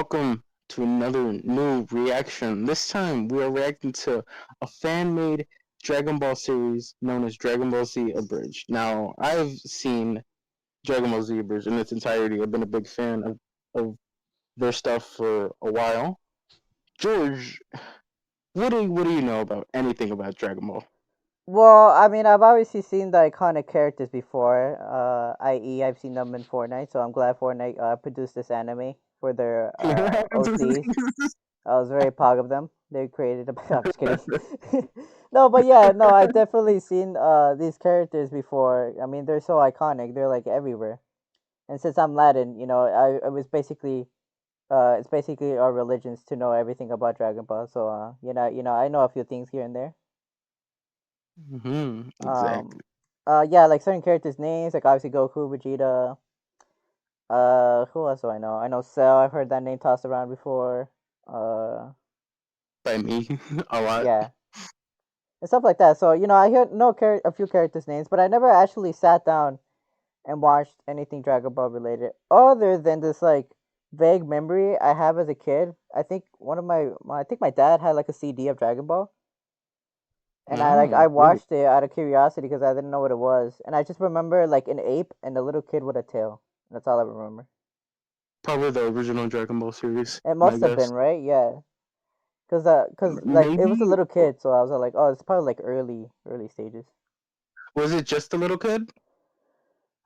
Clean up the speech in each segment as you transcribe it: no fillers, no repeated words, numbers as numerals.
welcome to another new reaction. This time we are reacting to a fan-made Dragon Ball series known as Dragon Ball Z Abridged. Now, I've seen Dragon Ball Z Abridged in its entirety. I've been a big fan of their stuff for a while. George, what do you know about anything about Dragon Ball? Well, I mean, I've obviously seen the iconic characters before, i.e., I've seen them in Fortnite, so I'm glad Fortnite produced this anime for their OCs. I was very proud of them. They created a. I'm just kidding. No, but yeah, no, I've definitely seen these characters before. I mean, they're so iconic. They're like everywhere. And since I'm Latin, I was basically it's basically our religions to know everything about Dragon Ball. So I know a few things here and there. Um, Exactly. yeah, like certain characters' names, like obviously Goku, Vegeta. Who else do I know? I know Cell. I've heard that name tossed around before. Uh, By me, a lot. yeah, and stuff like that. So I hear know a few characters' names, but I never actually sat down and watched anything Dragon Ball related, other than this like vague memory I have as a kid. I think I think my dad had like a CD of Dragon Ball, and I Oh, really? watched it out of curiosity because I didn't know what it was, and I just remember like an ape and a little kid with a tail. That's all I remember. Probably the original Dragon Ball series, It my must have been guess. right, yeah, cause like it was a Maybe little kid, so I was like, oh, it's probably like early stages. was it just the little kid?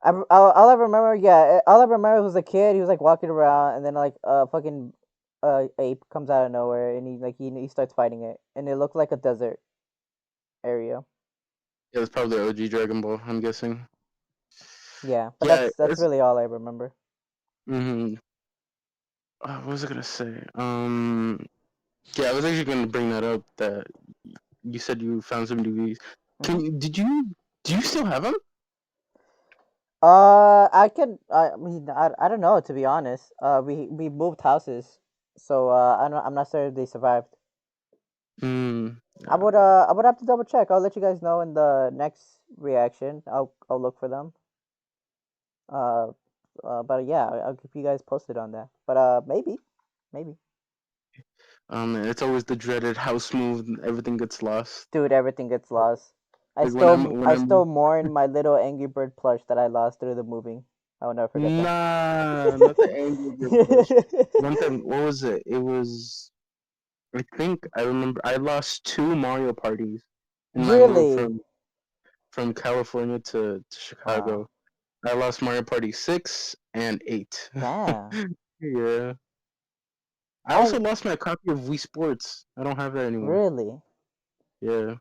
All I remember, yeah, all I remember was a kid. He was like walking around, and then like fucking ape comes out of nowhere, and he starts fighting it, and it looked like a desert area. It was probably OG Dragon Ball, I'm guessing. Yeah, but Yeah, that's it's. really all I remember. Mm-hmm. What was I gonna say? Yeah, I was actually gonna bring that up. That you said you found some DVDs. Hmm. Do you still have them? I could. I mean, I don't know, to be honest. We moved houses, so I'm not sure if they survived. Hmm. I would have to double check. I'll let you guys know in the next reaction. I'll look for them. Uh, but yeah, I'll keep you guys posted on that. But maybe, It's always the dreaded house move. Everything gets lost. dude, everything gets lost. Like when I'm when I I'm still mourn my little Angry Bird plush that I lost through the moving. I will never forget that. Nah, not the Angry Bird plush. One time, what was it? It was. I think I remember. I lost two Mario parties in my move Really? from California to Wow. Chicago. I lost Mario Party 6 and 8. Damn. Yeah. I I also lost my copy of Wii Sports. I don't have that anymore. really. Yeah,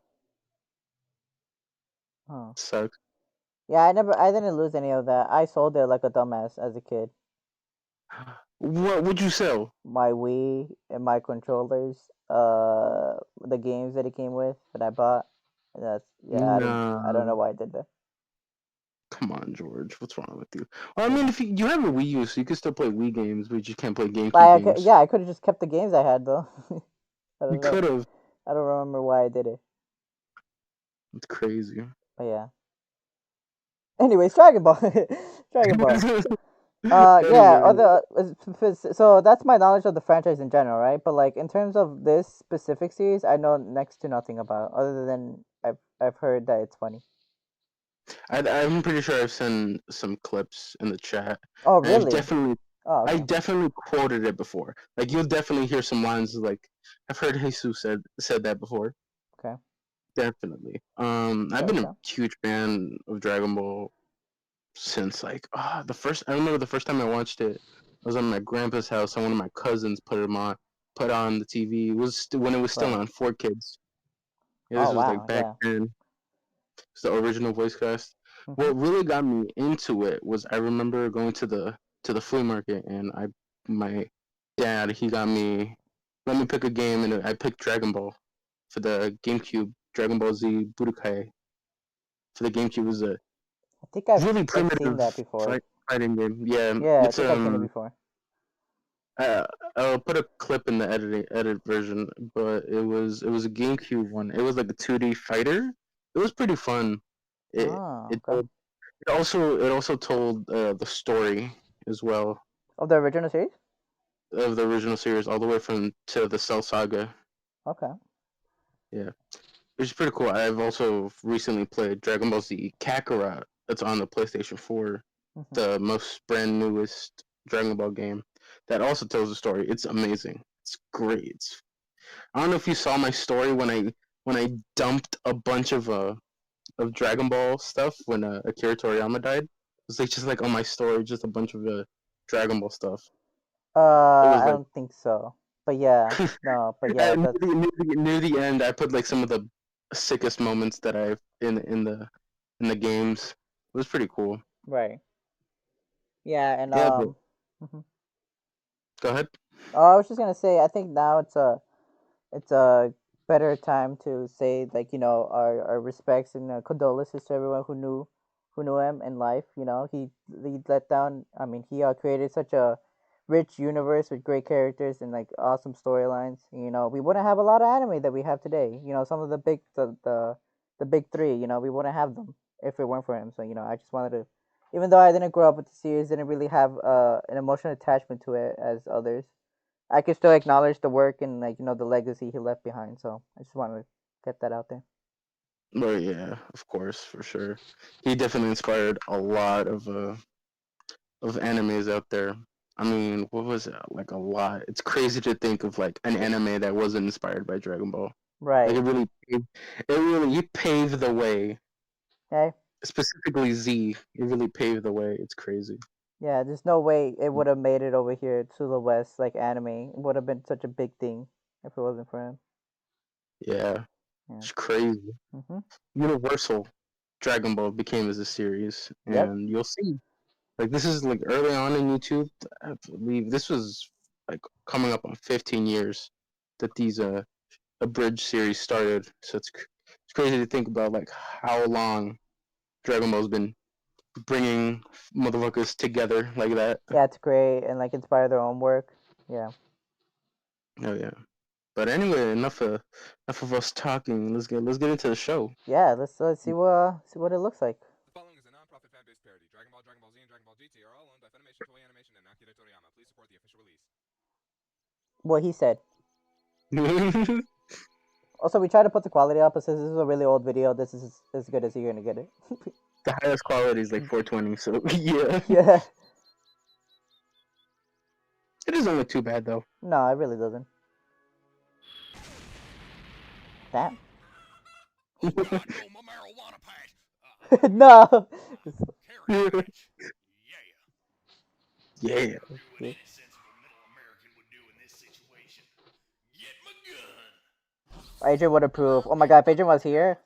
Oh. sucks. Yeah, I didn't lose any of that. I sold it like a dumbass as a kid. What would you sell? My Wii and my controllers, the games that it came with that I bought. That's yeah. I don't Nah, know why I did that. come on, George. What's wrong with you? Well, I mean, if you have a Wii U, so you can still play Wii games, but you just can't play GameCube games. Yeah, I could have just kept the games I had though. I You don't know. could have. I don't remember why I did it. It's crazy. But yeah. Anyways, Dragon Ball. Dragon Ball. Yeah. Anyway, So that's my knowledge of the franchise in general, right? But like in terms of this specific series, I know next to nothing about, other than I've heard that it's funny. I'm pretty sure I've sent some clips in the chat. Oh I've really? Oh I okay. definitely quoted it before. Like you'll definitely hear some lines like I've heard Jesus said that before. Okay. Definitely. Okay. I've been a Okay. huge fan of Dragon Ball since like the first. I remember the first time I watched it. I was on my grandpa's house, and one of my cousins put on the TV. It was when it was still Right. on 4 Kids. Yeah, Oh this was like wow. back Yeah. then. It's the original voice cast. Mhm. What really got me into it was I remember going to the flea market, and I my dad he got me let me pick a game, and I picked Dragon Ball for the GameCube. Dragon Ball Z Budokai for the GameCube was a I think really I've seen primitive that before. fighting game. Yeah, Yeah, I it's think I've seen it before. uh, I'll put a clip in the edit version, but it was a GameCube one. It was like a 2D fighter. It was pretty fun. It Oh it okay. told, it also told the story as well. Of the original series. of the original series all the way from to the Cell Saga. Okay. Yeah, which is pretty cool. I've also recently played Dragon Ball Z Kakarot. That's on the PlayStation 4, Hmm. the most brand newest Dragon Ball game. That also tells a story. It's amazing. It's great. I don't know if you saw my story when I dumped a bunch of Dragon Ball stuff when Akira Toriyama died. It was like just like on my story, just a bunch of Dragon Ball stuff. It was I like don't think so. But yeah, no, but yeah, near, that's near the end, I put like some of the sickest moments that I've in the games. It was pretty cool. right. Yeah, and Yeah, but mhm. go ahead. Oh, I was just gonna say, I think now it's a better time to say like our respects and condolences to everyone who knew him in life. He let down. I mean, he created such a rich universe with great characters and like awesome storylines. We wouldn't have a lot of anime that we have today. Some of the big three. We wouldn't have them if it weren't for him. So I just wanted to, even though I didn't grow up with the series, didn't really have an emotional attachment to it as others. I can still acknowledge the work and like the legacy he left behind. So I just wanted to get that out there. Well, yeah, of course, for sure. He definitely inspired a lot of animes out there. I mean, what was it? Like a lot. It's crazy to think of like an anime that wasn't inspired by Dragon Ball. Like Right. it really, he paved the way. Okay. Specifically Z, it really paved the way. It's crazy. Yeah. There's no way it would have made it over here to the West like anime. It would have been such a big thing if it wasn't for him. Yeah, Yeah. it's crazy. Mhm. Universal Dragon Ball became as a series, Yep. and you'll see. Like this is like early on in YouTube. I believe this was like coming up on 15 years that these abridged series started. So it's crazy to think about like how long Dragon Ball's been bringing motherfuckers together like that. Yeah. It's great and like inspire their own work. Yeah. Oh yeah. But anyway, enough of us talking. Let's get into the show. Yeah. Let's see what it looks like. The following is a non-profit fan-based parody. Dragon Ball, Dragon Ball Z, and Dragon Ball GT are all owned by Funimation, Toei Animation, and Akira Toriyama. Please support the official release. What he said. Also, we try to put the quality up, but since this is a really old video, this is as good as you're gonna get it. The highest quality is like 420, so yeah. Yeah. It doesn't look too bad though. No, it really doesn't. Damn. Oh God, no, my marijuana patch. No. Carrot patch. Yeah. Yeah. Do what any sensible middle American would do in this situation. Get my gun. Adrian would approve. Oh my god, if Adrian was here,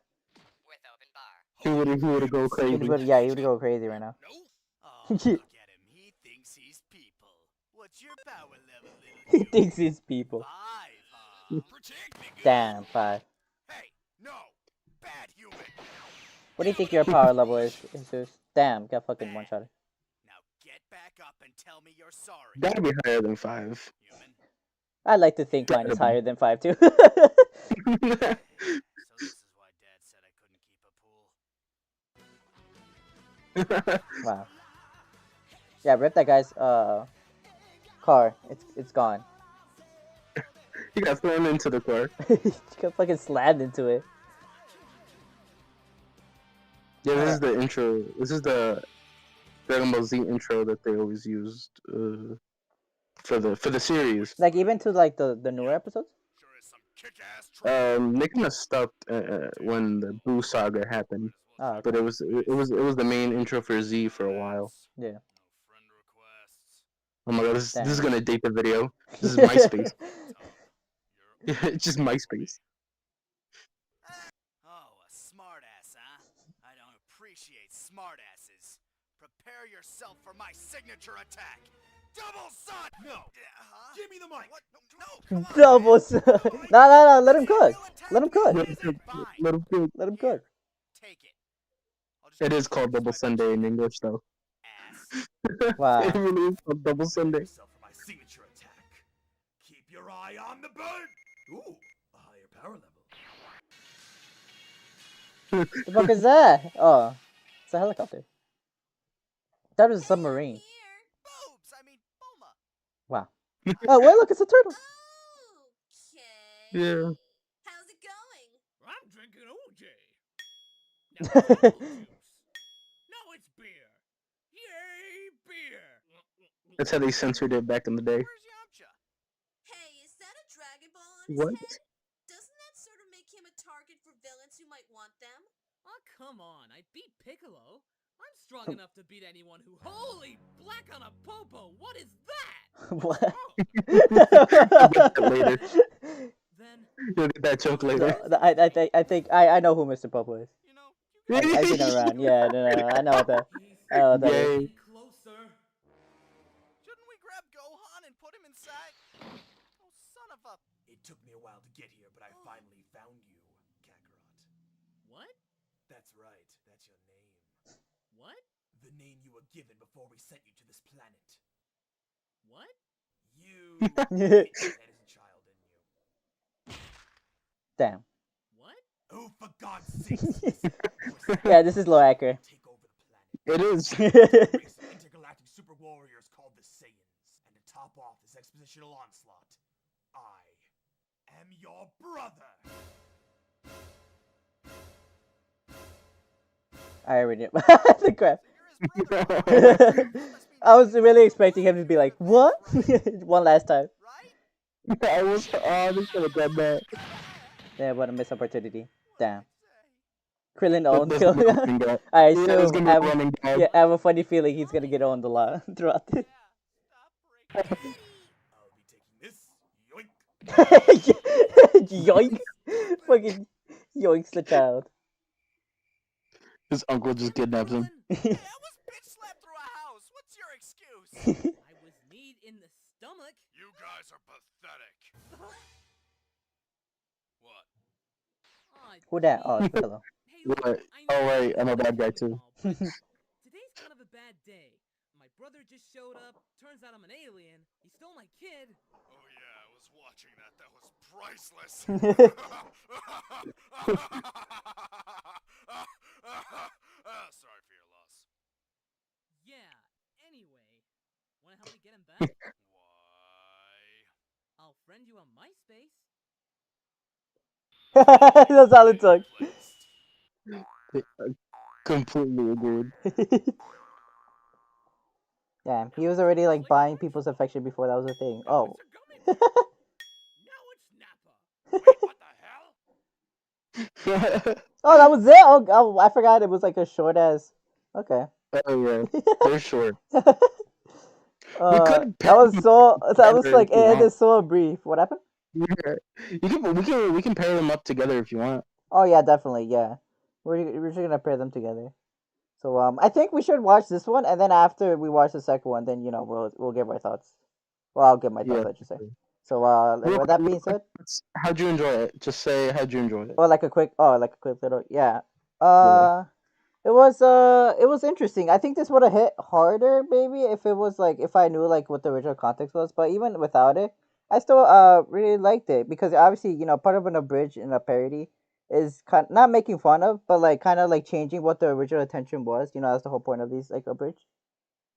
With open bar. He would go crazy. yeah, he would go crazy right now. No? Oh, look at him. He thinks he's people. What's your power level, little He dude? thinks he's people. 5, Protect me, good. Damn, 5. Hey, no. Bad human. What do you think your power level is, Jesus? Damn, got fucking one shot. Now get back up and tell me you're sorry, Gotta be higher than 5. human. I'd like to think mine is higher than 5 too. So this is why Dad said I couldn't keep a pool. Wow. Yeah, rip that guy's car. It's gone. He got thrown into the car. He got fucking slammed into it. Yeah, this is the intro. This is the Dragon Ball Z intro that they always used for the series. Like even to like the newer episodes. Sure is some kick-ass They kind of stopped when the Boo saga happened, Oh, okay. but it was the main intro for Z for a while. Yeah. No friend requests. Oh my god, this is Damn. gonna date the video. This is MySpace. It's just MySpace. Oh, a smartass, huh? I don't appreciate smartasses. Prepare yourself for my signature attack. Double sun! No! Give me the mic! What? No, come on! Double. No. Let him cook. Let him cook. Let him cook. Let him cook. Let him cook. Take it. I'll just It is called Double Sunday in English, though. ass. Wow. It really is called Double Sunday. Yourself for my signature attack. Keep your eye on the bird. Ooh, a higher power level. The fuck is that? Oh, it's a helicopter. That was a submarine. Boobs! I mean, Bulma. Wow. Oh wait, look, it's a turtle. Okay. Yeah. How's it going? I'm drinking OJ. Now it's apple juice. Now it's beer. Yay, beer! That's how they censored it back in the day. Where's Yamcha? Hey, is that a Dragon Ball on his What? head? Doesn't that sort of make him a target for villains who might want them? Oh, come on. I beat Piccolo. I'm strong enough to beat anyone who... Holy black on a popo! What is that? What? You'll get that later. Then... You'll get that joke later. I think I know who Mr. Popo is. You know, you I've seen him around. Yeah, no, I know what that. I know what that is. Yay. Closer. shouldn't we grab Gohan and put him inside? Oh, son of a... It took me a while to get here, but I finally found you, Kakarot. What? That's right, that's your name. What? The name you were given before we sent you to this planet. What? You hid your head as a child, didn't you? Damn. What? Oh, for God's sake! Listen, Yeah, this is low accurate. take over the planet. It is. A race of intergalactic super warriors called the Saiyans. And to top off this expositional onslaught, I am your brother. I already knew. The crap. You're his brother, I was really expecting him to be like, what? One last time. right? I was. Oh, they should have done that. Yeah, what a missed opportunity. Damn. Krillin That- owned that's gonna be Krillin. running gag. I Yeah, that's assume. gonna be running gag. Yeah, I have a funny feeling he's gonna get owned a lot throughout this. Yeah, stop breaking. I'll be taking this. Yoink! Yoink! Fucking yoinks the child. His uncle just kidnaps him. Hey, I was bitch slapped through a house. What's your excuse? I was kneed in the stomach. You guys are pathetic. What? Aw, Who that? Oh, geez. it's Piccolo. Hey, look, What? I Oh, know wait, you I'm a love bad guy, Dragon too. Ball, but today's kind of a bad day. My brother just showed up. Turns out I'm an alien. He stole my kid. Oh yeah, I was watching that. That was priceless. Sorry for your loss. Yeah, anyway. Wanna help me get him back? Why? I'll friend you on MySpace. That's all it took. Completely agreed. Damn, he was already like buying people's affection before that was a thing. Oh. It's a gummy bear. Now it's Nappa. Wait, what the hell? Oh, that was it. Oh, I forgot it was like a short ass. Okay. Oh yeah, they're short. That could was so. That was better like if you it want. is so brief. What happened? Yeah. We can pair them up together if you want. Oh yeah, definitely. Yeah, we're just gonna pair them together. So I think we should watch this one, and then after we watch the second one, then we'll give our thoughts. Well, I'll give my thoughts. Yeah. I should say. So Real with that quick, being said, how'd you enjoy it? Just say how'd you enjoy it. or like a quick little yeah. It was interesting. I think this would have hit harder maybe if it was like if I knew like what the original context was, but even without it, I still really liked it because obviously, part of an abridged and a parody is not making fun of, but like kind of like changing what the original intention was. That's the whole point of these like abridged.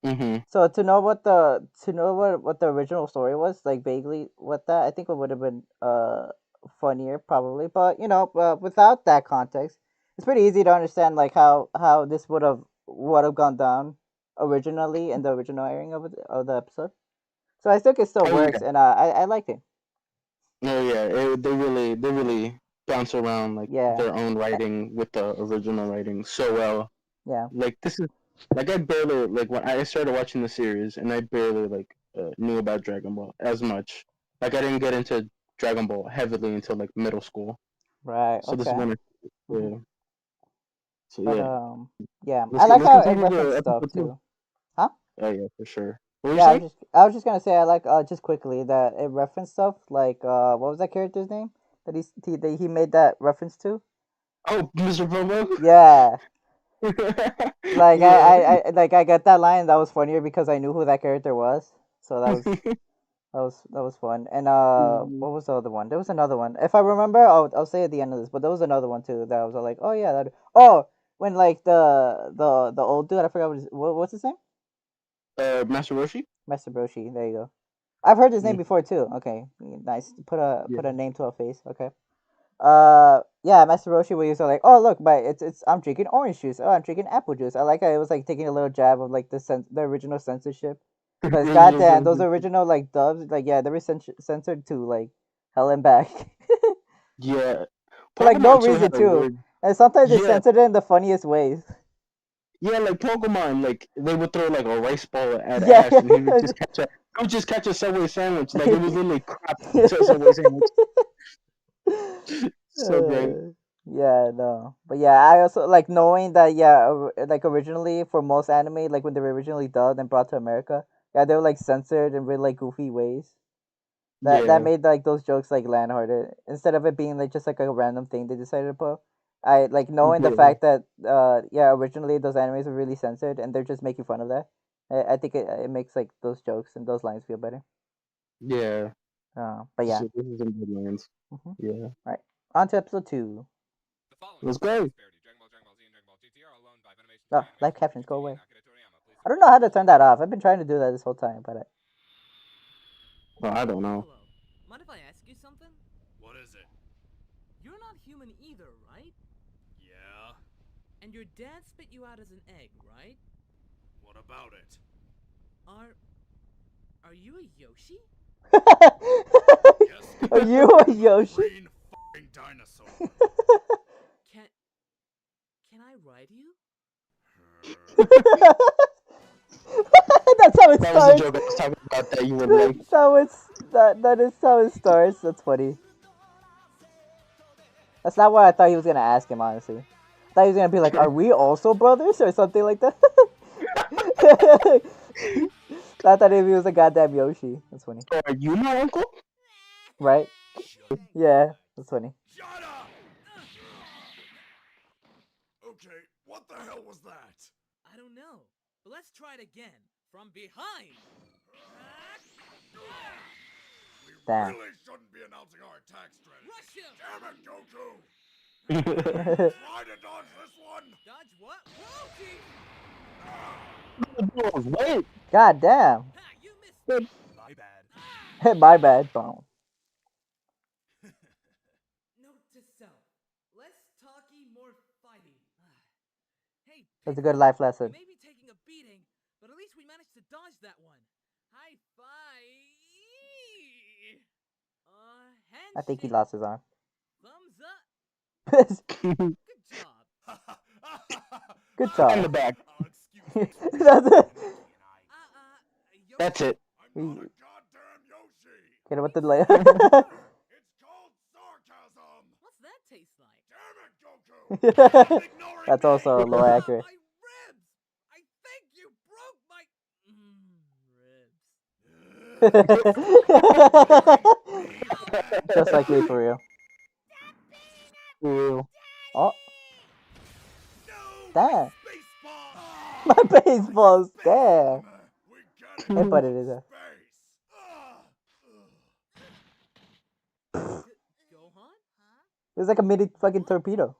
Mm-hmm. So to know what what the original story was, like vaguely what that, I think it would have been funnier probably. But without that context, it's pretty easy to understand like how this would have gone down originally in the original airing of the episode. So I think it still Oh, works, yeah. and I liked it. No, yeah, they really bounce around like Yeah. their own writing with the original writing so well. Yeah. Like this is like I barely like when I started watching the series and I barely like knew about Dragon Ball as much. Like I didn't get into Dragon Ball heavily until like middle school. Right. So this is Okay. when Mhm. yeah. So But yeah, yeah, I like how it continue to referenced stuff episode two. too. Huh? Oh yeah, for sure. What were you Yeah, saying? I was just gonna say I like just quickly that it referenced stuff like what was that character's name that he made that reference to? Oh, Mr. Pomo. Yeah, like Yeah. I got that line that was funnier because I knew who that character was. So that was fun. And Mhm. what was the other one? There was another one. If I remember, I'll say at the end of this. But there was another one too that I was like, oh yeah, when like the old dude, I forgot what's his name? Master Roshi. Master Broshi. There you go. I've heard his name Mm. before too. Okay, nice. Put Yeah. a name to a face. Okay. Yeah, Master Roshi was like, oh look, but it's I'm drinking orange juice. Oh, I'm drinking apple juice. I like how it was like taking a little jab of like the original censorship. Because Original goddamn, those sentence. original like dubs, like yeah, they were censored to like hell and back. Yeah. For like no Pokemon too reason had a too. weird. And sometimes they Yeah, censored it in the funniest ways. yeah, like Pokemon, like they would throw like a rice ball at Yeah. Ash, and he would just catch a Subway sandwich, like it was literally crap to a Subway sandwich. So great. Yeah, no. But yeah, I also like knowing that yeah, like originally for most anime, like when they were originally dubbed and brought to America, yeah, they were like censored in really like goofy ways. That Yeah, made like those jokes like land harder instead of it being like just like a random thing they decided to put. I like knowing the yeah, fact that yeah, originally those animes were really censored and they're just making fun of that. I think it makes like those jokes and those lines feel better. yeah. But yeah. This is some good lines. Hmm. Yeah, Right. On to episode 2. The following let's is a go. parody. Dragon Ball, Dragon Ball Z, and Dragon Ball GT are all owned by Funimation Oh, Japan live Animation captions Studio go TV away. and Akira Toriyama. Please I don't know how to turn that off. I've been trying to do that this whole time, but Well, I don't know. Piccolo, mind if I ask you something? What is it? You're not human either, right? Yeah? And your dad spit you out as an egg, right? What about it? Are you a Yoshi? Yes, are you a Yoshi? green f***ing dinosaur. Can I ride you? That's how it That was the starts. joke I was talking about that you would like. That's how that is how it starts. That's funny. That's not what I thought he was gonna ask him. Honestly, I thought he was gonna be like, "Are we also brothers?" or something like that. I thought he was a goddamn Yoshi. That's funny, So are you my uncle? right? Shut Yeah, that's funny. Shut up! Okay, what the hell was that? I don't know, but let's try it again. From behind! We Damn. really shouldn't be announcing our attack strategy. Rush him! Damn it, Goku! That's Try to dodge this one! Dodge what? Roshi! Wait. God damn. Ha! You missed me! My bad. My bad. Boom. Note to self. Less talky, more fighty. Hey, That's a good Piccolo, life we lesson. may be taking a beating, but at least we managed to dodge that one. High five! Handshake. I think he lost his arm. Thumbs up. Good Good job. job. In the back. Excuse me. That's it. Yoshi, That's it. I'm not a goddamn Yoshi! Get him with the lay. It's called sarcasm! What's that taste like? Damn it, Goku! Stop ignoring That's me! also a little accurate. My ribs! I think you broke my ribs. Just like me for real. For real. Oh, No! damn. Baseball! My baseball's damn. We got it! Hey, but it is a. Gohan? It was like a mini fucking torpedo.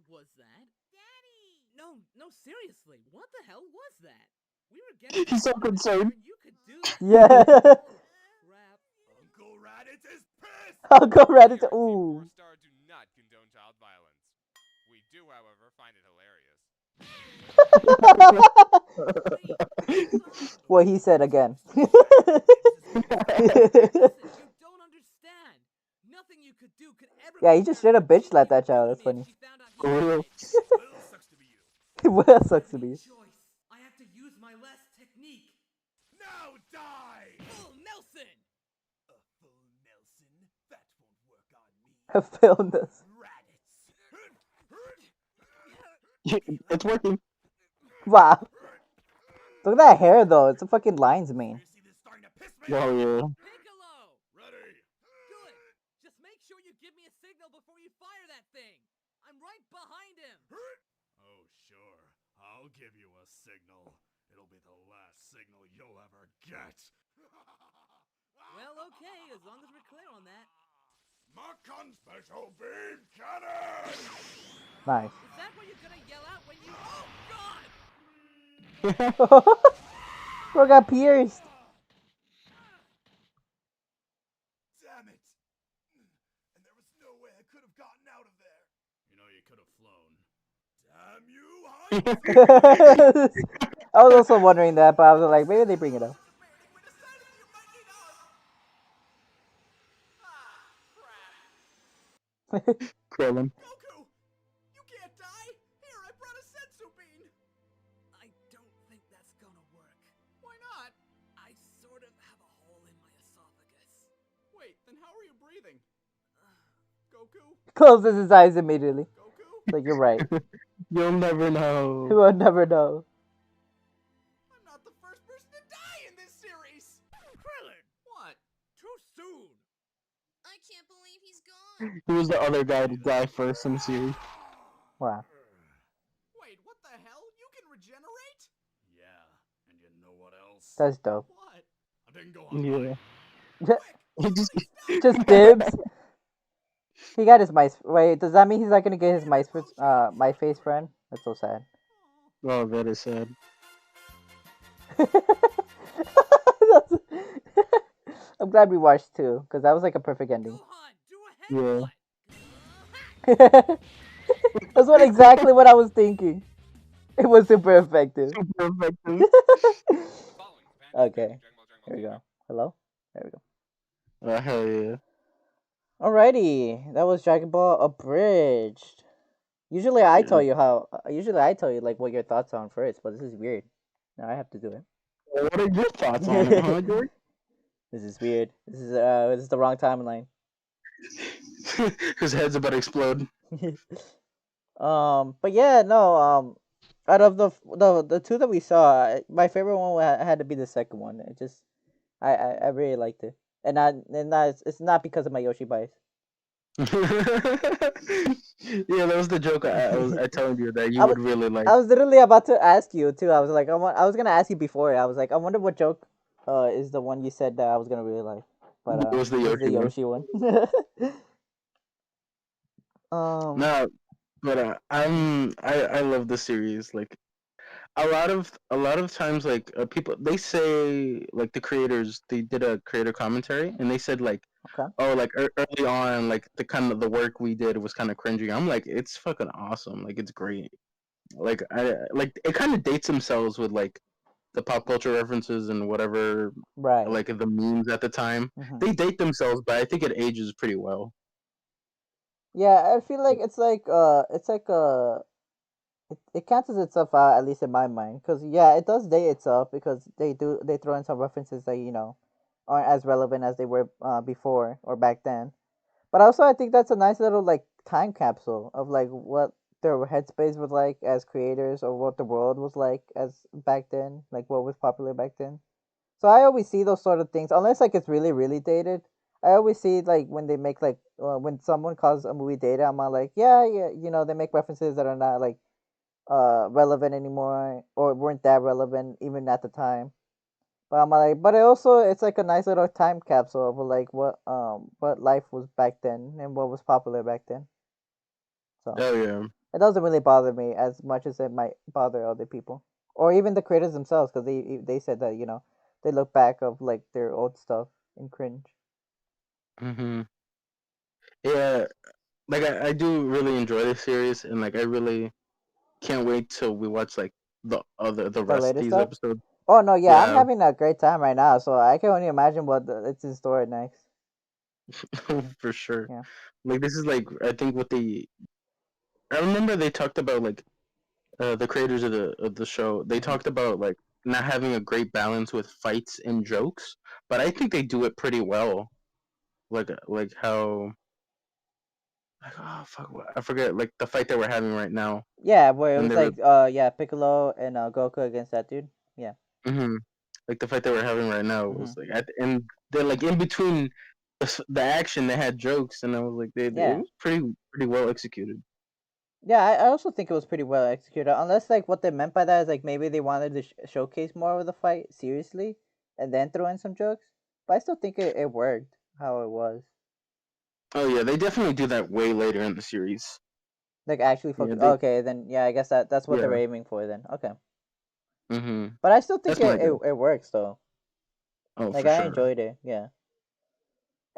Was that? Daddy! No, seriously. What the hell was that? We were getting He's so concerned. You could do that. Yeah. Crap. Uncle Raditz is pissed! I'll go right into. Team Ooh. 4-Star do not condone child violence. We do, however, find it hilarious. What he said again. Listen, you don't understand. Nothing you could do could ever. Yeah, he just straight up bitch slapped that child. That's funny. For real. Well, sucks to be you. What else sucks to be? Choice. I have to use my last technique. Now die! Full Nelson. Full Nelson? That won't work on me. I filmed this. Raditz. It's working. Wow. Look at that hair though. It's a fucking lion's mane. You see this starting to piss me Oh off? yeah. Piccolo. Ready? Good. Just make sure you give me a signal before you fire that thing. I'm right behind him. Oh, sure. I'll give you a signal. It'll be the last signal you'll ever get. Well, okay, as long as we're clear on that. Makan Special Beam Cannon! Nice. Is that what you're gonna yell out when you? Oh God! Bro got pierced. Damn it! And there was no way I could have gotten out of there. You know you could have flown. Damn you, I was also wondering that, but I was like, maybe they bring it up. We decided you might need help. Ah, crap. Krillin. Goku! You can't die! Here, I brought a sensu bean! I don't think that's gonna work. Why not? I sort of have a hole in my esophagus. Wait, then how are you breathing? Goku? Closes his eyes immediately. Goku? Like, you're right. You'll never know. We'll never know. I'm not the first person to die in this series! Krillin! What? Too soon! I can't believe he's gone. He was the other guy to die first in the series. Wow. Wait, what the hell? You can regenerate? Yeah, and you know what else? That's dope. What? I didn't go Yeah. Ju- He just Just dibs. He got his mice. Wait, does that mean he's not gonna get his my face friend? That's so sad. Oh, that is sad. I'm glad we watched two, because that was like a perfect ending. Gohan, do a Yeah. headbutt! That's exactly what I was thinking. It was super effective. Super effective. Following is Banter, Okay, Dragon Ball, here we Z go. Hello? There we go. Oh, hell yeah. Alrighty, that was Dragon Ball Abridged. Usually I tell you like what your thoughts are on first, but this is weird. Now I have to do it. What are your thoughts on it, huh, George? This is weird. This is the wrong timeline. His head's about to explode. But yeah, no. Out of the two that we saw, my favorite one had to be the second one. It just, I really liked it, and it's not because of my Yoshi bias. Yeah, that was the joke I told you that you I would was- really like. I was literally about to ask you too. I was like, I was gonna ask you before. I was like, I wonder what joke, is the one you said that I was gonna really like. But It was the it's the Yoshi one. Yoshi one. No, but I love the series. Like a lot of times, like people they say like the creators they did a creator commentary and they said like, Okay. oh, like early on, like the kind of the work we did was kind of cringy. I'm like, it's fucking awesome. Like it's great. Like I like it kind of dates themselves with like the pop culture references and whatever, Right. like the memes at the time. Mhm. They date themselves, but I think it ages pretty well. Yeah, I feel like it cancels itself out, at least in my mind, because yeah, it does date itself because they throw in some references that aren't as relevant as they were before or back then. But also, I think that's a nice little like time capsule of like what their headspace was like as creators, or what the world was like as back then, like what was popular back then. So I always see those sort of things, unless like it's really really dated. I always see like when they make like when someone calls a movie dated, I'm all like, yeah, yeah, they make references that are not like relevant anymore, or weren't that relevant even at the time. But I'm like, but it's like a nice little time capsule of like what life was back then and what was popular back then. So Oh yeah. it doesn't really bother me as much as it might bother other people, or even the creators themselves, because they said that they look back of like their old stuff and cringe. Mhm. Yeah, like I do really enjoy this series, and like I really can't wait till we watch like the The rest of latest these stuff. episodes. Oh no, yeah, I'm Yeah, having a great time right now, so I can only imagine what it's in store next. for sure. Yeah. Like this is like I think what they I remember they talked about like the creators of the show. They Mhm. talked about like not having a great balance with fights and jokes, but I think they do it pretty well. Like how like oh fuck I forget like the fight that we're having right now Yeah, where it when was they were like yeah, Piccolo and Goku against that dude. Yeah. hmm like the fight that we're having right now Mhm. was like and they're like in between the action they had jokes and I was like it Yeah. was pretty well executed. Yeah, I also think it was pretty well executed. Unless like what they meant by that is like maybe they wanted to showcase more of the fight seriously and then throw in some jokes. But I still think it worked how it was. Oh yeah, they definitely do that way later in the series. Like actually Yeah, focus. they Okay, then yeah, I guess that's what they're yeah. aiming for then. Okay. Mhm. But I still think That's my guess. it works though. Oh, Like for I sure. enjoyed it. Yeah.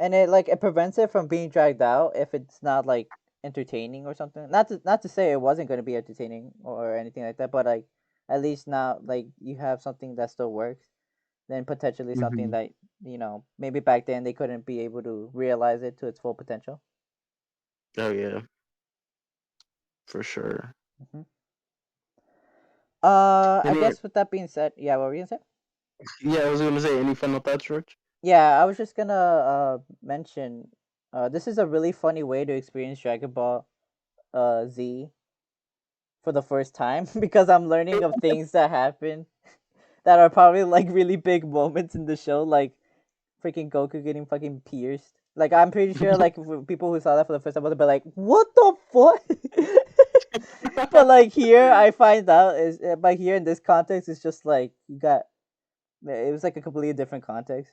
and it prevents it from being dragged out if it's not like entertaining or something. Not to say it wasn't going to be entertaining or anything like that, but like at least now like you have something that still works, then potentially something Hmm. that maybe back then they couldn't be able to realize it to its full potential. Oh yeah, for sure. Hmm. I Anyway, guess with that being said, yeah, what were you gonna say? yeah, I was gonna say, any final thoughts, George? Yeah, I was just gonna mention, this is a really funny way to experience Dragon Ball Z for the first time because I'm learning of things that happen that are probably like really big moments in the show, like freaking Goku getting fucking pierced. Like I'm pretty sure like for people who saw that for the first time would be like, "What the fuck?" But like here, I find out is but here in this context, it's just like you got it was like a completely different context.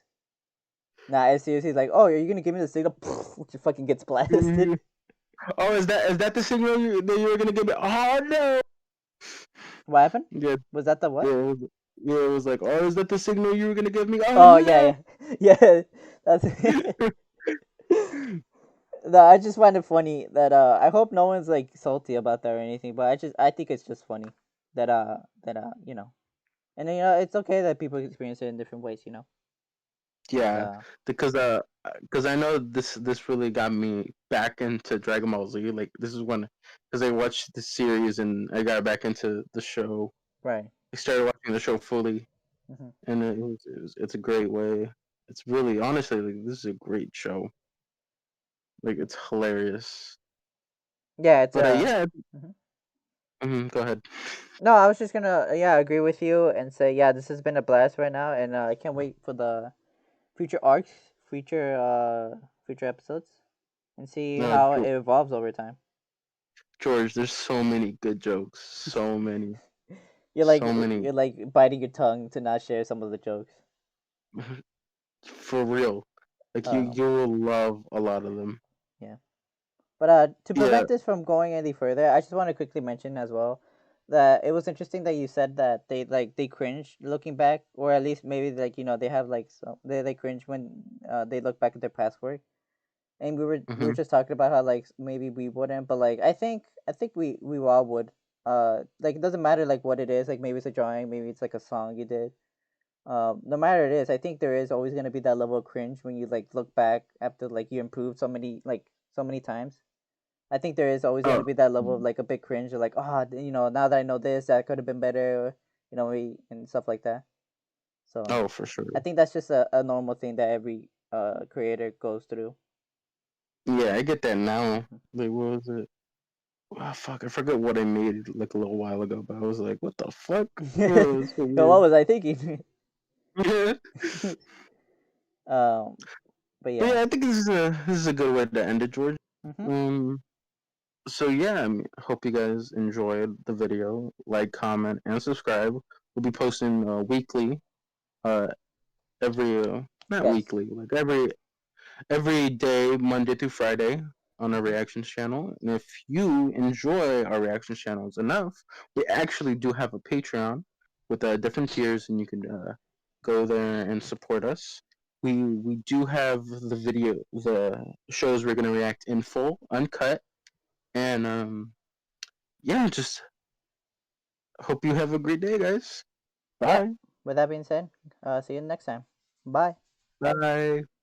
Nah, it's seriously like, "Oh, are you gonna give me the signal?" Which fucking gets blasted. Oh, is that the signal that you were gonna give me? Oh no! What happened? Yeah, Was that the yeah, what? it was like, oh, is that the signal you were gonna give me? Oh Oh yeah, no! yeah, yeah. That's no. I just find it funny that I hope no one's like salty about that or anything, but I think it's just funny that and it's okay that people experience it in different ways, But Yeah, because I know this really got me back into Dragon Ball Z. Like this is when, because I watched the series and I got back into the show. right. I started watching the show fully, Hmm. and it's a great way. It's really, honestly, like, this is a great show. Like it's hilarious. Yeah, it's But yeah, mhm. go ahead. No, I was just gonna yeah agree with you and say yeah this has been a blast right now, and I can't wait for the future arcs, future episodes, and see No, how it evolves over time. George, there's so many good jokes. So many. You're like So many. you're like biting your tongue to not share some of the jokes. For real. Like you Um, you will love a lot of them. yeah. But to Yeah. prevent this from going any further, I just want to quickly mention as well that it was interesting that you said that they cringe looking back, or at least maybe like they have like they cringe when they look back at their past work. And we were Hmm. just talking about how like maybe we wouldn't, but like I think we all would. Like it doesn't matter like what it is. Like maybe it's a drawing, maybe it's like a song you did. No matter it is, I think there is always gonna be that level of cringe when you like look back after like you improved so many times. I think there is always gonna Oh. be that level of like a big cringe, of like now that I know this, that could have been better, and stuff like that. So Oh, for sure. I think that's just a normal thing that every creator goes through. Yeah, I get that now. Like, what was it? Oh, fuck, I forgot what I made like a little while ago, but I was like, what the fuck? Oh, it's so So what weird. was I thinking? Yeah. um, but But yeah. yeah, I think this is a good way to end it, George. Mhm. Um. So yeah, hope you guys enjoyed the video. Like, comment, and subscribe. We'll be posting weekly. Uh, every not Yes. weekly, like every day, Monday through Friday, on our Mhm. reactions channel. And if you enjoy our reactions channels enough, we actually do have a Patreon with different tiers, and you can go there and support us. We do have the shows we're gonna react in full, uncut, and yeah, just hope you have a great day, guys. Yep. Bye. With that being said, see you next time. Bye. Bye.